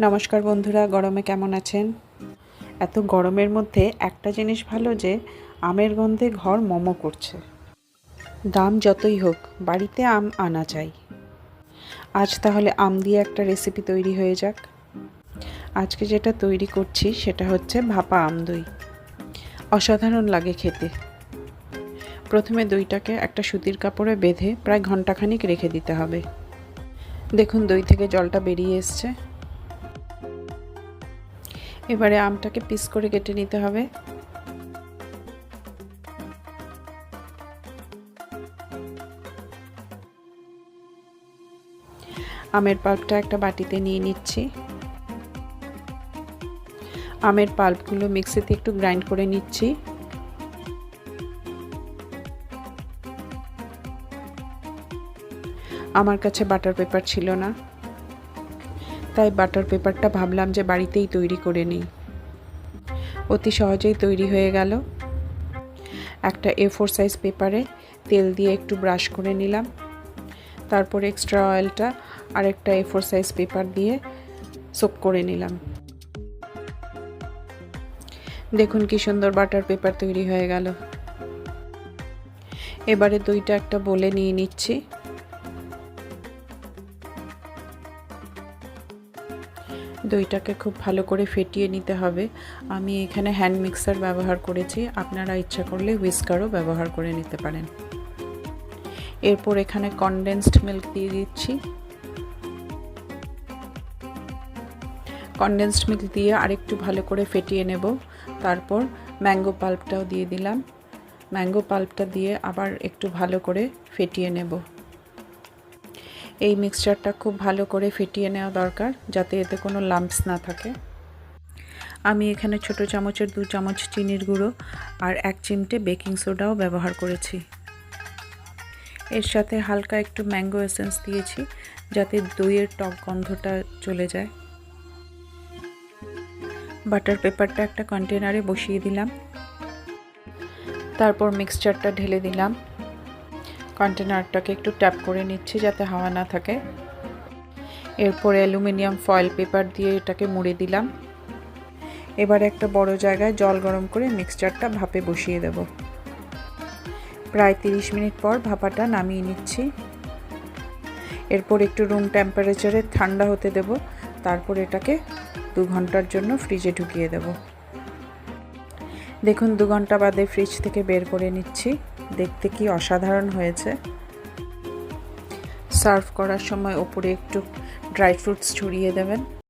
নমস্কার বন্ধুরা, গরমে কেমন আছেন? এত গরমের মধ্যে একটা জিনিস ভালো যে আমের গন্ধে ঘর মমো করছে। দাম যতই হোক বাড়িতে আম আনা চাই। আজ তাহলে আম দিয়ে একটা রেসিপি তৈরি হয়ে যাক। আজকে যেটা তৈরি করছি সেটা হচ্ছে ভাপা আম দই। অসাধারণ লাগে খেতে। প্রথমে দইটাকে একটা সুতির কাপড়ে বেঁধে প্রায় ঘন্টাখানিক রেখে দিতে হবে। দেখুন দই থেকে জলটা বেরিয়ে এসছে। এবারে আমটাকে পিস করে কেটে নিতে হবে। আমের পাল্পটা একটা বাটিতে নিয়ে নিচ্ছি। আমের পাল্পগুলো মিক্সিতে একটু গ্রাইন্ড করে নিচ্ছি। আমার কাছে বাটার পেপার ছিল না, তাই বাটার পেপারটা ভাবলাম যে বাড়িতেই তৈরি করে নিই। অতি সহজেই তৈরি হয়ে গেল। একটা A4 সাইজ পেপারে তেল দিয়ে একটু ব্রাশ করে নিলাম। তারপর এক্সট্রা অয়েলটা আরেকটা A4 সাইজ পেপার দিয়ে সোক করে নিলাম। দেখুন কি সুন্দর বাটার পেপার তৈরি হয়ে গেল। এবারে দইটা একটা বলে নিয়ে নিচ্ছি। দইটাকে খুব ভালো করে ফেটিয়ে নিতে হবে। আমি এখানে হ্যান্ড মিক্সার ব্যবহার করেছি, আপনারা ইচ্ছা করলে হুইস্কারও ব্যবহার করে নিতে পারেন। এরপর এখানে কনডেন্সড মিল্ক দিয়ে দিচ্ছি। কনডেন্সড মিল্ক দিয়ে আরেকটু ভালো করে ফেটিয়ে নেব। তারপর ম্যাঙ্গো পাল্পটাও দিয়ে দিলাম। ম্যাঙ্গো পাল্পটা দিয়ে আবার একটু ভালো করে ফেটিয়ে নেব। এই মিক্সচারটা খুব ভালো করে ফেটিয়ে নেওয়া দরকার, যাতে এতে কোনো লাম্পস না থাকে। আমি এখানে ছোট চামচের 2 চামচ চিনির গুঁড়ো আর 1 চিমটে বেকিং সোডাও ব্যবহার করেছি। এর সাথে হালকা একটু ম্যাঙ্গো এসেন্স দিয়েছি, যাতে দইয়ের টক গন্ধটা চলে যায়। বাটার পেপারটা একটা কন্টেনারে বসিয়ে দিলাম। তারপর মিক্সচারটা ঢেলে দিলাম। কন্টেনারটাকে একটু ট্যাপ করে নিচ্ছি যাতে হাওয়া না থাকে। এরপর অ্যালুমিনিয়াম ফয়েল পেপার দিয়ে এটাকে মুড়ে দিলাম। এবার একটা বড় জায়গায় জল গরম করে মিক্সচারটা ভাপে বসিয়ে দেব। প্রায় 30 মিনিট পর ভাপাটা নামিয়ে নিচ্ছি। এরপর একটু রুম টেম্পারেচারে ঠান্ডা হতে দেব। তারপর এটাকে 2 ঘন্টার জন্য ফ্রিজে ঢুকিয়ে দেব। দেখুন 2 ঘন্টা বাদে ফ্রিজ থেকে বের করে নিচ্ছি। দেখতে কি অসাধারণ হয়েছে। সার্ভ করার সময় ওপরে একটু ড্রাই ফ্রুটস ছড়িয়ে দেবেন।